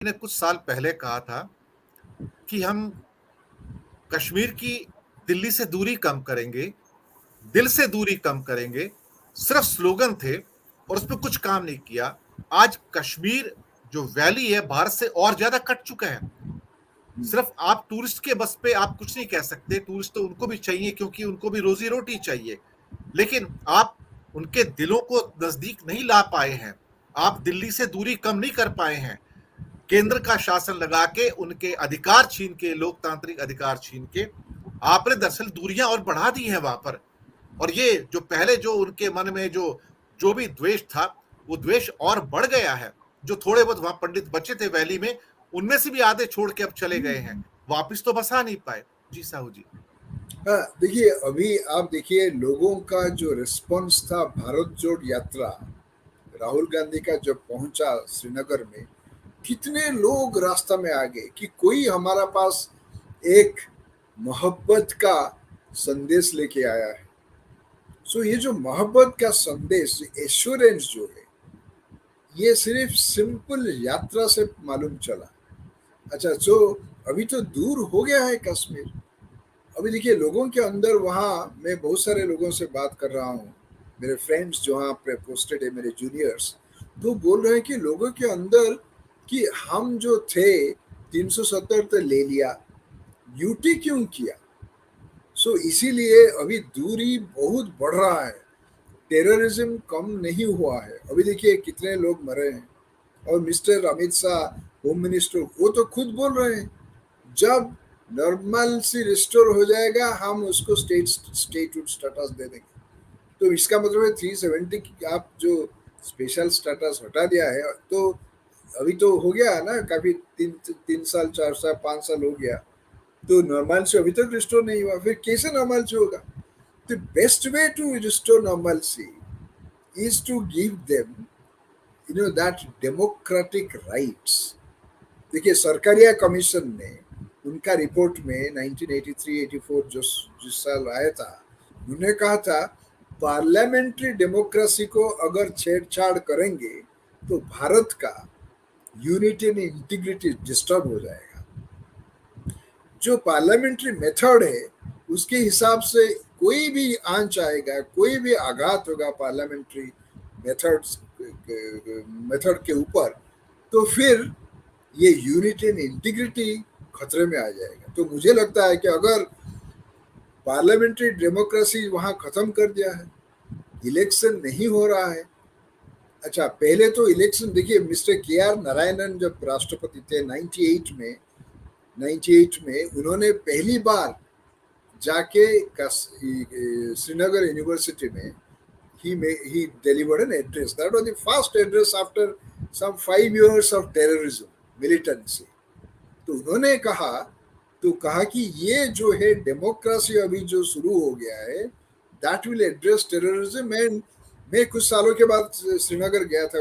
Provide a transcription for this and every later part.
ने कुछ साल पहले कहा था कि हम कश्मीर की दिल्ली से दूरी कम करेंगे, दिल से दूरी कम करेंगे। सिर्फ स्लोगन थे और उसपे कुछ काम नहीं किया। आज कश्मीर जो वैली है भारत से और ज्यादा कट चुका है। सिर्फ आप टूरिस्ट के बस पे आप कुछ नहीं कह सकते। टूरिस्ट तो उनको भी चाहिए क्योंकि उनको भी रोजी रोटी चाहिए, लेकिन आप उनके दिलों को नजदीक नहीं ला पाए हैं। आप दिल्ली से दूरी कम नहीं कर पाए हैं। केंद्र का शासन लगा के उनके अधिकार छीन के, लोकतांत्रिक अधिकार छीन के आपने दरअसल दूरियां और बढ़ा दी हैं वहां पर। और ये जो पहले जो उनके मन में जो जो भी द्वेष था, वो द्वेष और बढ़ गया है। जो थोड़े बहुत वहां पंडित बचे थे वैली में, उनमें से भी आधे छोड़ के अब चले गए हैं, वापिस तो बसा नहीं पाए। जी साहू जी। हाँ, देखिए अभी आप देखिए लोगों का जो रिस्पॉन्स था भारत जोड़ यात्रा, राहुल गांधी का जब पहुंचा श्रीनगर में, कितने लोग रास्ता में आ गए कि कोई हमारा पास एक मोहब्बत का संदेश लेके आया है। सो ये जो मोहब्बत का संदेश, एश्योरेंस जो है, ये सिर्फ सिंपल यात्रा से मालूम चला। अच्छा, सो अभी तो दूर हो गया है कश्मीर। अभी देखिए लोगों के अंदर, वहाँ मैं बहुत सारे लोगों से बात कर रहा हूँ, मेरे फ्रेंड्स जो वहाँ पे पोस्टेड है, मेरे जूनियर्स, तो बोल रहे हैं कि लोगों के अंदर कि हम जो थे 370 तो ले लिया, यूटी क्यों किया। सो इसीलिए अभी दूरी बहुत बढ़ रहा है, टेररिज्म कम नहीं हुआ है। अभी देखिए कितने लोग मरे हैं। और mister Amit Shah, home minister, वो तो खुद बोल रहे हैं जब नॉर्मल सी रिस्टोर हो जाएगा हम उसको स्टेटहुड स्टेटस दे देंगे। तो इसका मतलब है 370 की आप जो स्पेशल स्टेटस हटा दिया है, तो अभी तो हो गया है ना, काफी 3 साल 4 साल 5 साल हो गया, तो नॉर्मल से अभी तक रिस्टोर नहीं हुआ, फिर कैसे नॉर्मल से होगा। The best way to restore normal is to give them, that democratic rights. देखिए सरकारिया कमीशन ने उनका रिपोर्ट में 1983-84 जो जिस साल आया था, उन्होंने कहा था पार्लियामेंट्री डेमोक्रेसी को अगर छेड़छाड़ करेंगे तो भारत का यूनिटी एंड इंटीग्रिटी डिस्टर्ब हो जाएगा। जो पार्लियामेंट्री मेथड है उसके हिसाब से कोई भी आंच आएगा, कोई भी आघात होगा पार्लियामेंट्री मेथड के ऊपर, तो फिर ये यूनिटी एंड इंटीग्रिटी खतरे में आ जाएगा। तो मुझे लगता है कि अगर पार्लियामेंट्री डेमोक्रेसी वहां खत्म कर दिया है, इलेक्शन नहीं हो रहा है। अच्छा, पहले तो इलेक्शन देखिए, मिस्टर KR नारायणन जब राष्ट्रपति थे 98 में उन्होंने पहली बार जाके श्रीनगर यूनिवर्सिटी में he delivered an address. That was the first address after some 5 years of terrorism, militancy. तो उन्होंने कहा कि ये जो है डेमोक्रेसी अभी जो शुरू हो गया है, that will address terrorism. And मैं कुछ सालों के बाद श्रीनगर गया था,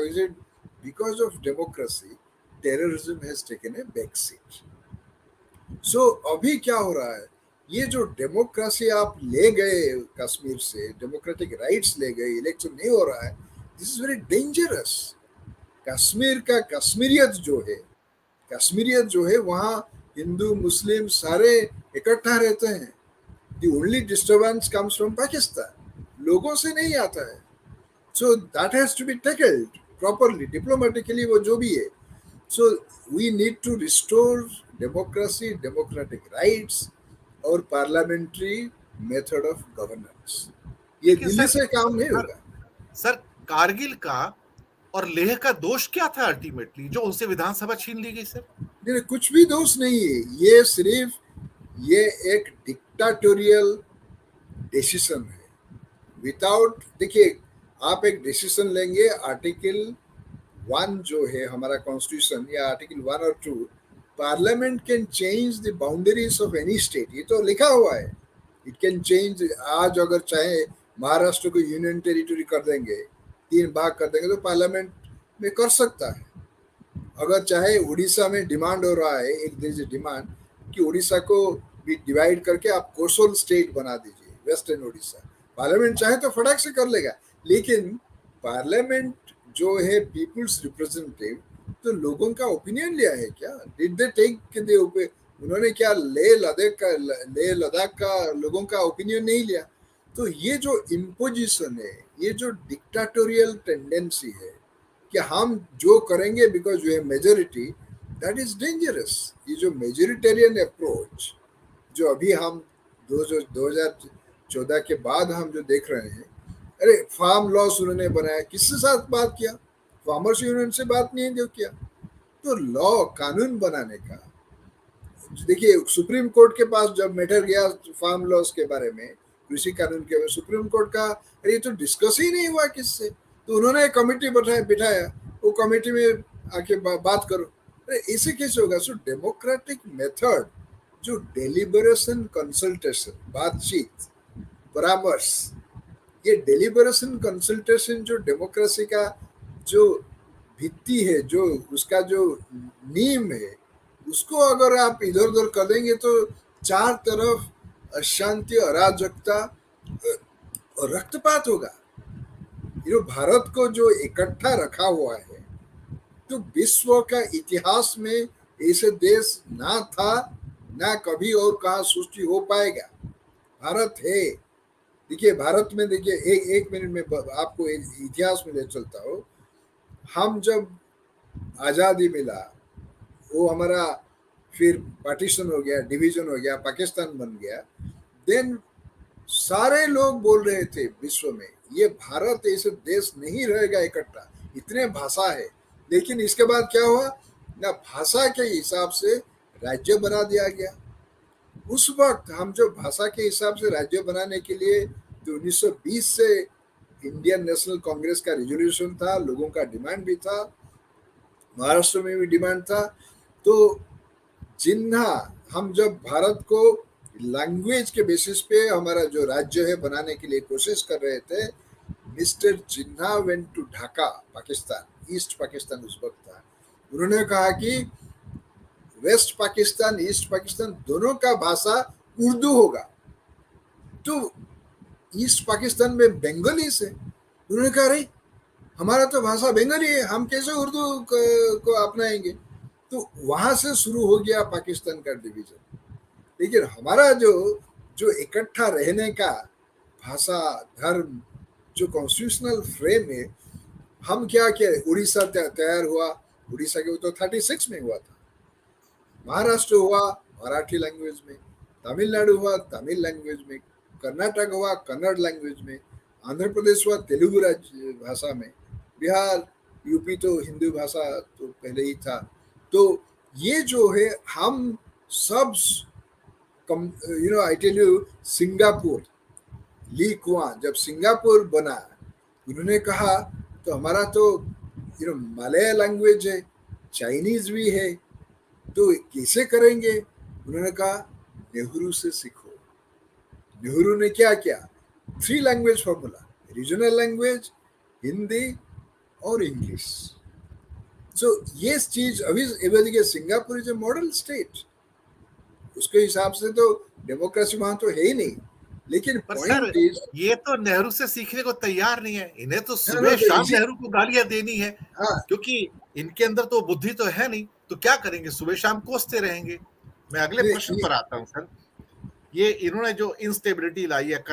because of democracy terrorism has taken a back seat. So अभी क्या हो रहा है, ये जो डेमोक्रेसी आप ले गए कश्मीर से, डेमोक्रेटिक राइट्स ले गए, इलेक्शन नहीं हो रहा है, this is very dangerous. Kashmir का कश्मीरियत जो है वहाँ हिंदू मुस्लिम सारे इकट्ठा रहते हैं। The only disturbance comes from Pakistan, लोगों से नहीं आता है। So that has to be tackled properly, diplomatically, वो जो भी है। So we need to restore democracy, democratic rights और पार्लियामेंट्री मेथड ऑफ गवर्नेंस। ये दिल्ली से काम नहीं होगा। सर, कारगिल का और लेह का दोष क्या था अल्टीमेटली, जो उनसे विधानसभा छीन ली गई? सर नहीं, कुछ भी दोष नहीं है, ये सिर्फ ये एक डिक्टाटोरियल डिसीजन है। विदाउट, देखिए आप एक डिसीजन लेंगे, आर्टिकल 1 जो है हमारा कॉन्स्टिट्यूशन, या आर्टिकल 1 और 2, parliament can change the boundaries of any state, ये तो लिखा हुआ है। इट कैन चेंज, आज अगर चाहे महाराष्ट्र को यूनियन टेरिटरी कर देंगे, 3 भाग कर देंगे, तो पार्लियामेंट में कर सकता है। अगर चाहे उड़ीसा में डिमांड हो रहा है, एक देश डिमांड कि उड़ीसा को भी डिवाइड करके आप कोस्टल स्टेट बना दीजिए, वेस्टर्न उड़ीसा, पार्लियामेंट चाहे तो फटाक से कर लेगा। लेकिन पार्लियामेंट जो है पीपुल्स रिप्रेजेंटेटिव, तो लोगों का ओपिनियन लिया है क्या? डिड दे टेक द उन्होंने क्या लेह लद्दाख का लोगों का ओपिनियन नहीं लिया? तो ये जो इम्पोजिशन है, ये जो डिक्टाटोरियल टेंडेंसी है कि हम जो करेंगे because we have majority, that is dangerous. ये जो मेजोरिटेरियन अप्रोच जो अभी हम 2014 के बाद हम जो देख रहे हैं, अरे फार्म लॉस उन्होंने बनाया, किसके साथ बात किया? फार्मर्स यूनियन से बात नहीं जो किया। तो लॉ कानून बनाने का, देखिए सुप्रीम कोर्ट के पास जब मैटर गया फार्म लॉस के बारे में, कृषि कानून के बारे में, सुप्रीम कोर्ट का अरे ये तो डिस्कस ही नहीं हुआ किससे, तो उन्होंने एक कमेटी बिठाया, वो कमेटी में आके बात करो। अरे ऐसे कैसे होगा? सो डेमोक्रेटिक मेथड जो डेलिबरेशन कंसल्टेशन, बातचीत, परामर्श, ये डेलिबरेशन कंसल्टेशन जो डेमोक्रेसी का जो भित्ति है, जो उसका जो नीम है, उसको अगर आप इधर उधर कर देंगे तो चार तरफ अशांति, अराजकता और रक्तपात होगा। ये भारत को जो इकट्ठा रखा हुआ है, तो विश्व का इतिहास में ऐसे देश ना था, ना कभी और कहा सृष्टि हो पाएगा। भारत है। देखिए भारत में, देखिए एक मिनट में आपको एक इतिहास में ले चलता हूँ। हम जब आज़ादी मिला, वो हमारा फिर पार्टीशन हो गया, डिवीजन हो गया, पाकिस्तान बन गया, देन सारे लोग बोल रहे थे विश्व में ये भारत ऐसे देश नहीं रहेगा इकट्ठा, इतने भाषा है। लेकिन इसके बाद क्या हुआ ना, भाषा के हिसाब से राज्य बना दिया गया। उस वक्त हम जो भाषा के हिसाब से राज्य बनाने के लिए, तो 1920 से इंडियन नेशनल कांग्रेस का रिजोल्यूशन था, लोगों का डिमांड भी था, महाराष्ट्र में भी डिमांड था। तो जिन्ना हम जब भारत को लैंग्वेज के बेसिस पे हमारा जो राज्य है बनाने के लिए कोशिश कर रहे थे, mister Jinnah went to Dhaka, Pakistan, East Pakistan उस वक्त था। उन्होंने कहा कि वेस्ट पाकिस्तान, ईस्ट पाकिस्तान दोनों का भाषा उर्दू होगा। तो ईस्ट पाकिस्तान में बंगाली से उन्होंने कहा अरे हमारा तो भाषा बंगाली है, हम कैसे उर्दू को अपनाएंगे? तो वहां से शुरू हो गया पाकिस्तान का डिवीजन। लेकिन हमारा जो इकट्ठा रहने का भाषा, धर्म, जो कॉन्स्टिट्यूशनल फ्रेम है, हम क्या किया, उड़ीसा तैयार हुआ, उड़ीसा के तो 36 में हुआ था, महाराष्ट्र हुआ मराठी लैंग्वेज में, तमिलनाडु हुआ तमिल लैंग्वेज में, कर्नाटक हुआ कन्नड़ लैंग्वेज में, आंध्र प्रदेश हुआ तेलुगु भाषा में, बिहार यूपी तो हिंदी भाषा तो पहले ही था। तो ये जो है हम सब, I tell you, Singapore, Lee Kuan जब सिंगापुर बना, उन्होंने कहा तो हमारा तो मलय लैंग्वेज है, चाइनीज भी है, तो कैसे करेंगे? उन्होंने कहा नेहरू से सीखो। नेहरू ने क्या किया, 3 language formula, regional language, Hindi और इंग्लिश। सो ये चीज अभी देखिए, Singapore is a model state, उसके हिसाब से तो डेमोक्रेसी वहां तो है ही नहीं। लेकिन पॉइंट इज, ये तो नेहरू से सीखने को तैयार नहीं है, इन्हें तो सुबह शाम नेहरू को गालियां देनी है। क्योंकि इनके अंदर तो बुद्धि तो है नहीं, तो क्या करेंगे, सुबह शाम कोसते रहेंगे। मैं अगले प्रश्न पर आता हूं सर। ये इन्होंने जो इंस्टेबिलिटी लाई है